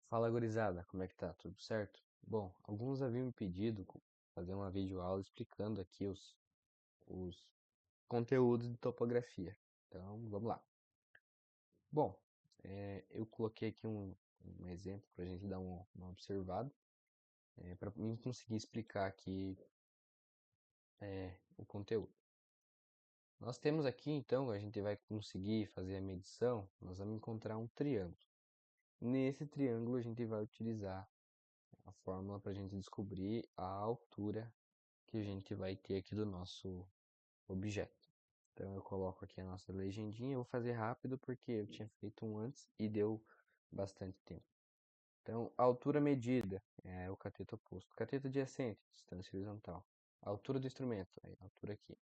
Fala, gurizada, como é que tá? Tudo certo? Bom, alguns haviam me pedido fazer uma videoaula explicando aqui os conteúdos de topografia. Então, vamos lá. Bom, eu coloquei aqui um exemplo para a gente dar uma observada, para mim conseguir explicar aqui o conteúdo. Nós temos aqui, então, a gente vai conseguir fazer a medição, nós vamos encontrar um triângulo. Nesse triângulo, a gente vai utilizar a fórmula para a gente descobrir a altura que a gente vai ter aqui do nosso objeto. Então eu coloco aqui a nossa legendinha, eu vou fazer rápido porque eu tinha feito um antes e deu bastante tempo. Então, a altura medida é o cateto oposto. Cateto adjacente, distância horizontal. A altura do instrumento, a altura aqui.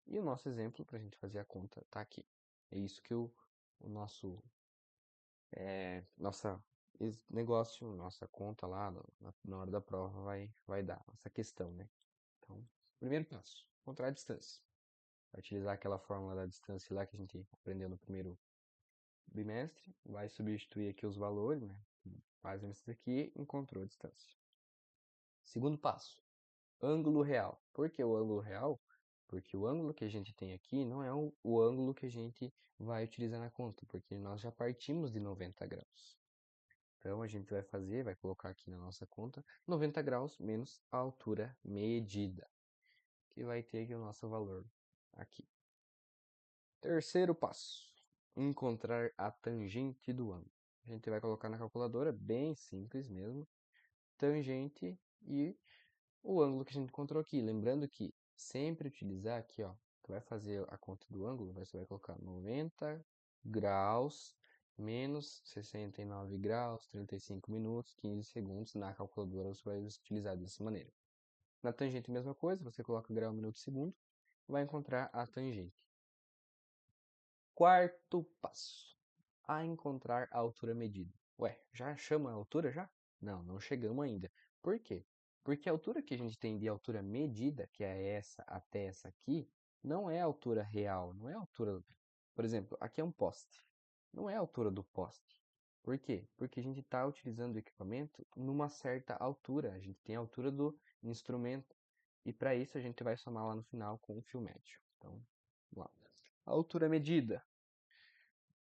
E o nosso exemplo para a gente fazer a conta está aqui. É isso que o nosso nossa negócio, nossa conta lá na hora da prova vai dar, nossa questão, né? Então, primeiro passo, encontrar a distância. Vai utilizar aquela fórmula da distância lá que a gente aprendeu no primeiro bimestre. Vai substituir aqui os valores, né? Fazendo isso aqui, encontrou a distância. Segundo passo, ângulo real. Por que o ângulo real? Porque o ângulo que a gente tem aqui não é o ângulo que a gente vai utilizar na conta, porque nós já partimos de 90 graus. Então a gente vai colocar aqui na nossa conta 90 graus menos a altura medida, que vai ter aqui o nosso valor aqui. Terceiro passo, encontrar a tangente do ângulo. A gente vai colocar na calculadora, bem simples mesmo, tangente e o ângulo que a gente encontrou aqui. Lembrando que sempre utilizar aqui, ó, tu vai fazer a conta do ângulo, você vai colocar 90 graus menos 69 graus, 35 minutos, 15 segundos. Na calculadora você vai utilizar dessa maneira. Na tangente, a mesma coisa, você coloca grau, minuto, segundo, vai encontrar a tangente. Quarto passo, a encontrar a altura medida. Ué, já chama a altura já? Não, não chegamos ainda. Por quê? Porque a altura que a gente tem de altura medida, que é essa até essa aqui, não é a altura real, não é a altura. Por exemplo, aqui é um poste. Não é a altura do poste. Por quê? Porque a gente está utilizando o equipamento numa certa altura. A gente tem a altura do instrumento. E para isso a gente vai somar lá no final com o fio médio. Então, vamos lá. A altura medida.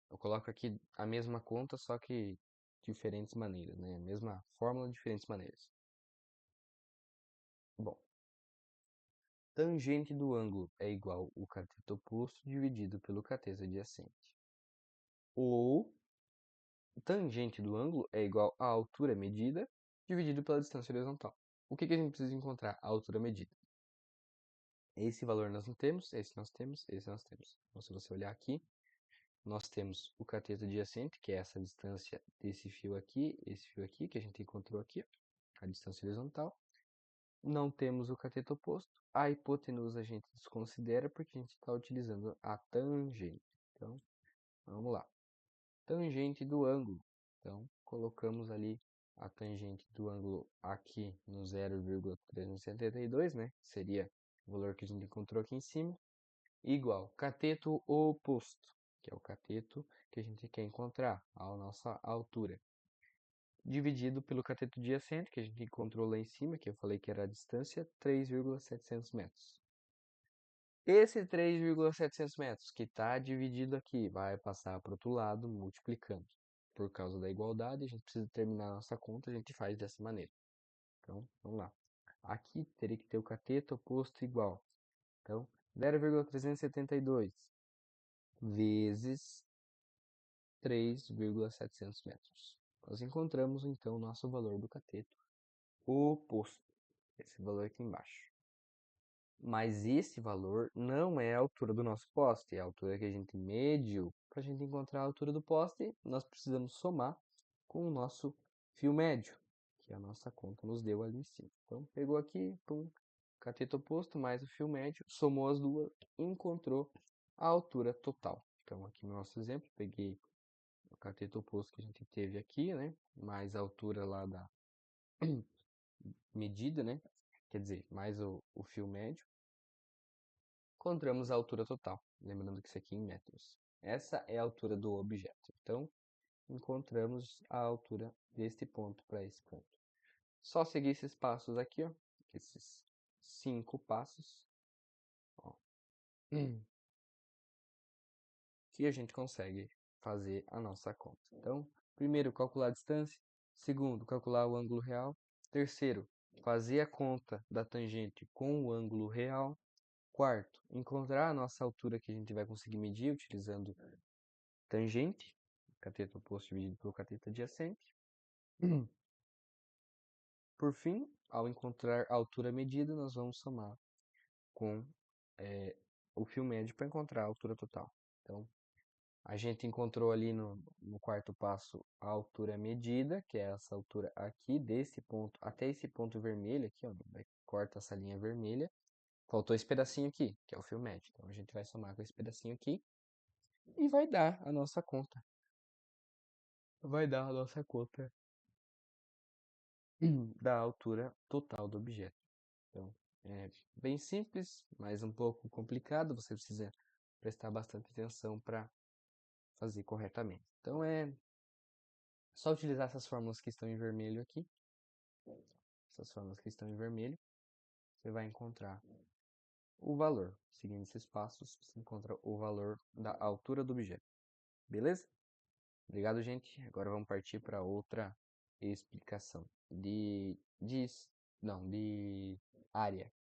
Eu coloco aqui a mesma conta, só que diferentes maneiras, né? Mesma fórmula, diferentes maneiras. Bom, tangente do ângulo é igual ao cateto oposto dividido pelo cateto adjacente. Ou tangente do ângulo é igual à altura medida dividido pela distância horizontal. O que a gente precisa encontrar? A altura medida. Esse valor nós não temos, esse nós temos, esse nós temos. Então, se você olhar aqui, nós temos o cateto adjacente, que é essa distância desse fio aqui, esse fio aqui, que a gente encontrou aqui, a distância horizontal. Não temos o cateto oposto. A hipotenusa a gente desconsidera porque a gente está utilizando a tangente. Então, vamos lá. Tangente do ângulo. Então, colocamos ali a tangente do ângulo aqui no 0,372, né? Seria o valor que a gente encontrou aqui em cima. Igual cateto oposto, que é o cateto que a gente quer encontrar, a nossa altura. Dividido pelo cateto adjacente, que a gente encontrou lá em cima, que eu falei que era a distância, 3,700 metros. Esse 3,700 metros que está dividido aqui vai passar para o outro lado multiplicando. Por causa da igualdade, a gente precisa terminar a nossa conta, a gente faz dessa maneira. Então, vamos lá. Aqui teria que ter o cateto oposto igual. Então, 0,372 vezes 3,700 metros. Nós encontramos então o nosso valor do cateto oposto, esse valor aqui embaixo. Mas esse valor não é a altura do nosso poste, é a altura que a gente mediu. Para a gente encontrar a altura do poste, nós precisamos somar com o nosso fio médio, que a nossa conta nos deu ali em cima. Então, pegou aqui, pum, cateto oposto mais o fio médio, somou as duas e encontrou a altura total. Então, aqui no nosso exemplo, peguei o cateto oposto que a gente teve aqui, né? Mais a altura lá da medida, né? Quer dizer, mais o fio médio. Encontramos a altura total, lembrando que isso aqui é em metros. Essa é a altura do objeto. Então, encontramos a altura deste ponto para esse ponto. Só seguir esses passos aqui, ó, esses 5 passos, ó, que a gente consegue fazer a nossa conta. Então, primeiro, calcular a distância. Segundo, calcular o ângulo real. Terceiro, fazer a conta da tangente com o ângulo real. Quarto, encontrar a nossa altura que a gente vai conseguir medir utilizando tangente, cateto oposto dividido pelo cateto adjacente. Por fim, ao encontrar a altura medida, nós vamos somar com o fio médio para encontrar a altura total. Então, a gente encontrou ali no quarto passo a altura medida, que é essa altura aqui, desse ponto até esse ponto vermelho aqui, ó, corta essa linha vermelha. Faltou esse pedacinho aqui, que é o fio médio. Então, a gente vai somar com esse pedacinho aqui e vai dar a nossa conta. Vai dar a nossa conta da altura total do objeto. Então, é bem simples, mas um pouco complicado. Você precisa prestar bastante atenção para fazer corretamente. Então, é só utilizar essas fórmulas que estão em vermelho aqui. Essas fórmulas que estão em vermelho, você vai encontrar o valor. Seguindo esses passos, você encontra o valor da altura do objeto. Beleza? Obrigado, gente. Agora vamos partir para outra explicação de área.